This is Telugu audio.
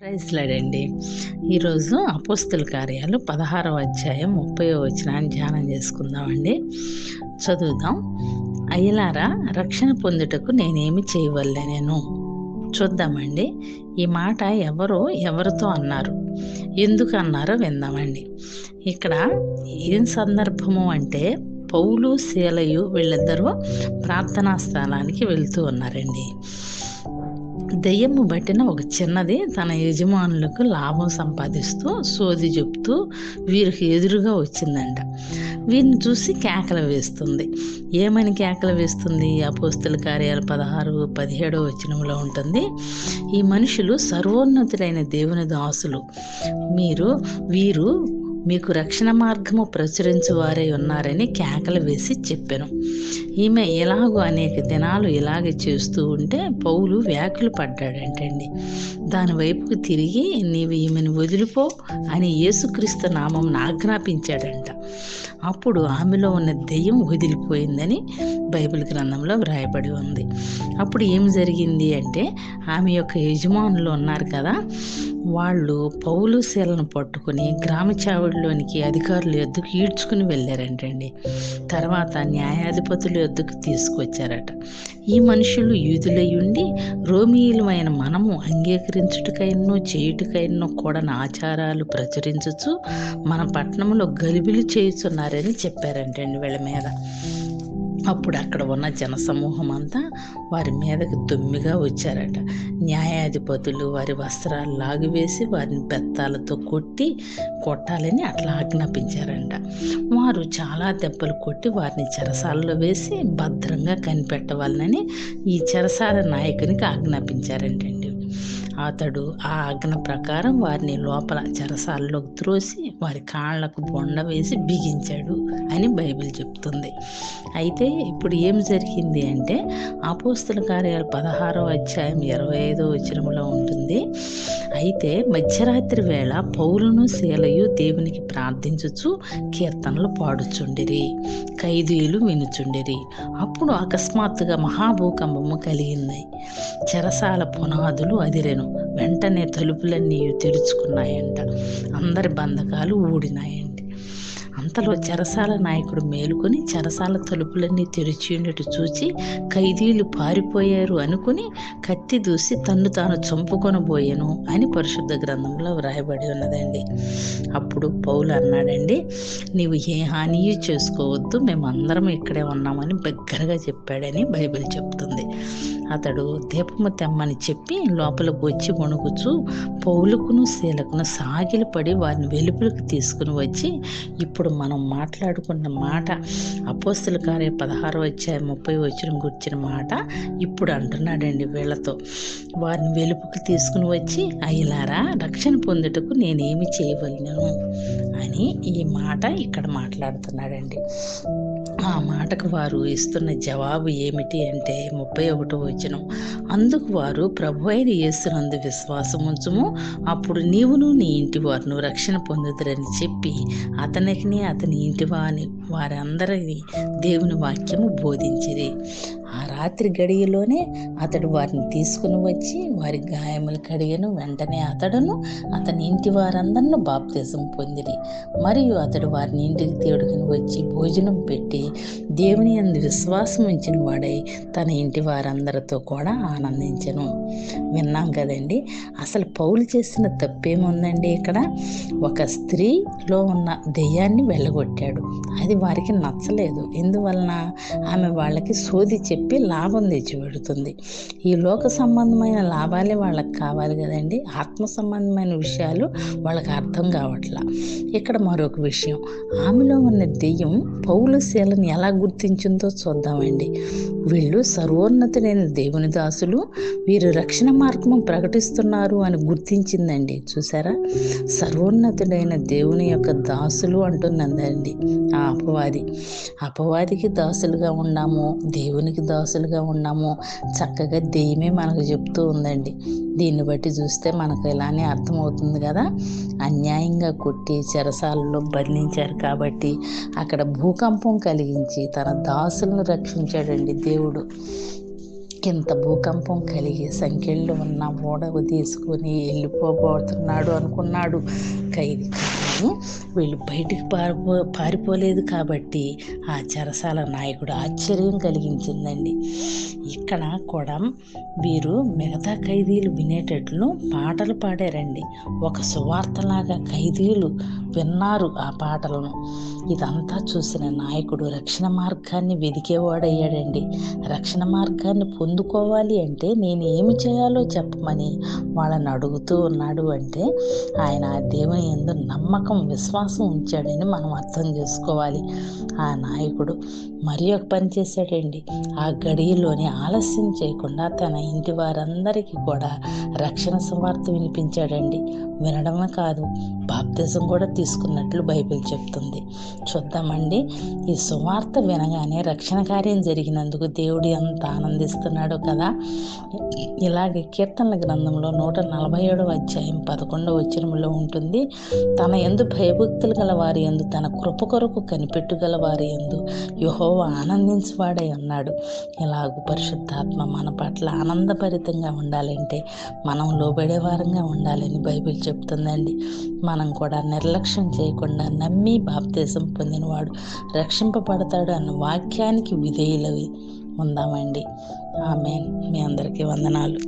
ప్రైజ్లాడండి. ఈరోజు అపోస్తల కార్యాలు 16వ అధ్యాయం 30వ వచనాన్ని ధ్యానం చేసుకుందామండి. చదువుదాం. అయ్యలారా, రక్షణ పొందుటకు నేనేమి చేయవలెనను? చూద్దామండి. ఈ మాట ఎవరితో అన్నారు, ఎందుకు అన్నారో విందామండి. ఇక్కడ ఏం సందర్భము అంటే, పౌలు శీలయు వీళ్ళిద్దరూ ప్రార్థనా స్థలానికి వెళ్తూ ఉన్నారండి. దెయ్యము బట్టిన ఒక చిన్నది తన యజమానులకు లాభం సంపాదిస్తూ సోది చెప్తూ వీరికి ఎదురుగా వచ్చిందంట. వీరిని చూసి కేకలు వేస్తుంది. ఏమని కేకలు వేస్తుంది? అపోస్తల కార్యాలు 16-17 వచనంలో ఉంటుంది. ఈ మనుషులు సర్వోన్నతుడైన దేవుని దాసులు, వీరు మీకు రక్షణ మార్గము ప్రచురించువారై ఉన్నారని కేకలు వేసి చెప్పెను. ఈమె ఎలాగో అనేక దినాలు ఇలాగే చేస్తూ ఉంటే పౌలు వ్యాకులు పడ్డాడంటండి. దాని వైపుకు తిరిగి, నీవు ఈమెను వదిలిపో అని యేసుక్రీస్తు నామం ఆజ్ఞాపించాడంట. అప్పుడు ఆమెలో ఉన్న దెయ్యం వదిలిపోయిందని బైబిల్ గ్రంథంలో వ్రాయబడి ఉంది. అప్పుడు ఏం జరిగింది అంటే, ఆమె యొక్క యజమానులు ఉన్నారు కదా, వాళ్ళు పౌలు శీలను పట్టుకుని గ్రామ చావుడిలోనికి అధికారుల యొద్దకు ఈడ్చుకుని వెళ్ళారంటండి. తర్వాత న్యాయాధిపతుల యొద్దకు తీసుకొచ్చారట. ఈ మనుషులు యూదులయ్యుండి రోమీయులమైన మనము అంగీకరించుటకైనో చేయుటకైనో కూడా ఆచారాలు ప్రచురించుచు మన పట్టణంలో గలిబిలి చేయుచున్నారని చెప్పారంటండి వీళ్ళ మీద. అప్పుడు అక్కడ ఉన్న జనసమూహం అంతా వారి మీదకి దొమ్మిగా వచ్చారట. న్యాయాధిపతులు వారి వస్త్రాలు లాగివేసి వారిని బెత్తాలతో కొట్టాలని అట్లా ఆజ్ఞాపించారంట. వారు చాలా దెబ్బలు కొట్టి వారిని చెరసాలలో వేసి భద్రంగా కనిపెట్టవాలని ఈ చెరసాల నాయకునికి ఆజ్ఞాపించారంటండి. అతడు ఆ ఆజ్ఞ ప్రకారం వారిని లోపల చెరసాలలోకి త్రోసి వారి కాళ్లకు బొండ వేసి బిగించాడు అని బైబిల్ చెప్తుంది. అయితే ఇప్పుడు ఏం జరిగింది అంటే, అపోస్తల కార్యాలు 16వ అధ్యాయం 25వ వచనంలో ఉంటుంది. అయితే మధ్యరాత్రి వేళ పౌలును శీలయు దేవునికి ప్రార్థించుచు కీర్తనలు పాడుచుండిరి, ఖైదీలు వినుచుండిరి. అప్పుడు అకస్మాత్తుగా మహాభూకంపము కలిగింది. చెరసాల పునాదులు అదిరెను. వెంటనే తలుపులన్నీ తెరుచుకున్నాయంట. అందరి బంధకాలు ఊడినాయండి. అంతలో చెరసాల నాయకుడు మేలుకొని చెరసాల తలుపులన్నీ తెరిచి ఉన్నట్టు చూచి ఖైదీలు పారిపోయారు అనుకుని కత్తి దూసి తన్ను తాను చంపుకొనబోయెను అని పరిశుద్ధ గ్రంథంలో వ్రాయబడి ఉన్నదండి. అప్పుడు పౌలు అన్నాడండి, నీవు ఏ హానియూ చేసుకోవద్దు, మేమందరం ఇక్కడే ఉన్నామని బిగ్గరగా చెప్పాడని బైబిల్ చెప్తుంది. అతడు దీపము తెమ్మని చెప్పి లోపలికి వచ్చి వణుకుచూ పౌలుకును శీలకును సాగిలపడి వారిని వెలుపలికి తీసుకుని వచ్చి, ఇప్పుడు మనం మాట్లాడుకున్న మాట, అపోస్తల కార్యం 16వ అధ్యాయం 30వ వచనం గురించిన మాట ఇప్పుడు అంటున్నాడండి వీళ్ళతో. వారిని వెలుపుకి తీసుకుని వచ్చి, అయ్యలారా, రక్షణ పొందుటకు నేనేమి చేయవలెను అని ఈ మాట ఇక్కడ మాట్లాడుతున్నాడండి. ఆ మాటకు వారు ఇస్తున్న జవాబు ఏమిటి అంటే 31వ వచనం, అందుకు వారు, ప్రభు అయిన యేసునందు విశ్వాసం ఉంచుము, అప్పుడు నీవును నీ ఇంటి వారును రక్షణ పొందుదురని చెప్పి అతనికి అతని ఇంటి వారందరినీ దేవుని వాక్యము బోధించిరి. ఆ రాత్రి గడియలోనే అతడు వారిని తీసుకుని వచ్చి వారి గాయములు కడిగెను. వెంటనే అతడును అతని ఇంటి వారందరిని బాప్తిజం పొందిరి. మరియు అతడు వారిని ఇంటికి తోడుకుని వచ్చి భోజనం పెట్టి దేవుని యందు విశ్వాసం ఉంచిన వాడై తన ఇంటి వారందరితో కూడా ఆనందించెను. విన్నాం కదండి. అసలు పౌలు చేసిన తప్పేముందండి? ఇక్కడ ఒక స్త్రీలో ఉన్న దెయ్యాన్ని వెళ్ళగొట్టాడు. అది వారికి నచ్చలేదు. ఎందువలన? ఆమె వాళ్ళకి సోది చెప్పి లాభం తెచ్చి పెడుతుంది. ఈ లోక సంబంధమైన లాభాలే వాళ్ళకి కావాలి కదండి. ఆత్మ సంబంధమైన విషయాలు వాళ్ళకి అర్థం కావట్లా. ఇక్కడ మరొక విషయం, ఆమెలో ఉన్న దెయ్యం పౌలు శీలను ఎలా గుర్తించిందో చూద్దామండి. వీళ్ళు సర్వోన్నతుడైన దేవుని దాసులు, వీరు రక్షణ మార్గం ప్రకటిస్తున్నారు అని గుర్తించిందండి. చూసారా, సర్వోన్నతుడైన దేవుని యొక్క దాసులు అంటున్నదండి ఆ అపవాదికి దాసులుగా ఉన్నాము, దేవునికి దాసులుగా ఉన్నాము, చక్కగా దెయ్యమే మనకు చెప్తూ ఉందండి. దీన్ని బట్టి చూస్తే మనకు ఇలానే అర్థమవుతుంది కదా. అన్యాయంగా కొట్టి చెరసాలలో బంధించారు కాబట్టి అక్కడ భూకంపం కలిగించి తన దాసులను రక్షించాడండి దేవుడు. ఇంత భూకంపం కలిగి సంకెళ్ళు ఉన్న ఓడకు తీసుకుని వెళ్ళిపోబోతున్నాడు అనుకున్నాడు ఖైదీ. కానీ వీళ్ళు బయటికి పారిపోలేదు కాబట్టి ఆ చెరసాల నాయకుడు ఆశ్చర్యం కలిగించిందండి. ఇక్కడ కూడా వీరు మిగతా ఖైదీలు వినేటట్లు పాటలు పాడారండి. ఒక సువార్తలాగా ఖైదీలు విన్నారు ఆ పాటలను. ఇదంతా చూసిన నాయకుడు రక్షణ మార్గాన్ని వెదికేవాడయ్యాడండి. రక్షణ మార్గాన్ని పొందుకోవాలి అంటే నేను ఏమి చేయాలో చెప్పమని వాళ్ళని అడుగుతూ ఉన్నాడు. అంటే ఆయన దేవుని యందు నమ్మకం, విశ్వాసం ఉంచాడని మనం అర్థం చేసుకోవాలి. ఆ నాయకుడు మరి ఒక పని చేశాడండి. ఆ గడియలోని ఆలస్యం చేయకుండా తన ఇంటి వారందరికీ కూడా రక్షణ సువార్త వినిపించాడండి. వినడమే కాదు, బాప్తిజం కూడా తీసుకున్నట్లు బైబిల్ చెప్తుంది. చూద్దామండి. ఈ సువార్త వినగానే రక్షణ కార్యం జరిగినందుకు దేవుడు ఎంత ఆనందిస్తున్నాడో కదా. ఇలాగే కీర్తనల గ్రంథంలో 147వ అధ్యాయం 11వ వచనంలో ఉంటుంది, తన యందు భయభక్తులు గల వారి యందు, తన కృప కొరకు కనిపెట్టుగల వారి యందు యెహోవా ఆనందించువాడై ఉన్నాడు. ఇలాగూ పరిశుద్ధాత్మ మన పట్ల ఆనందభరితంగా ఉండాలంటే మనం లోబడే వారంగా ఉండాలని బైబిల్ చెప్తుందండి. మనం కూడా నిర్లక్ష్యం చేయకుండా నమ్మి బాప్తిజం పొందినవాడు రక్షింపబడతాడు అన్న వాక్యానికి విధేయులవి ఉందామండి. ఆమేన్. మీ అందరికీ వందనాలు.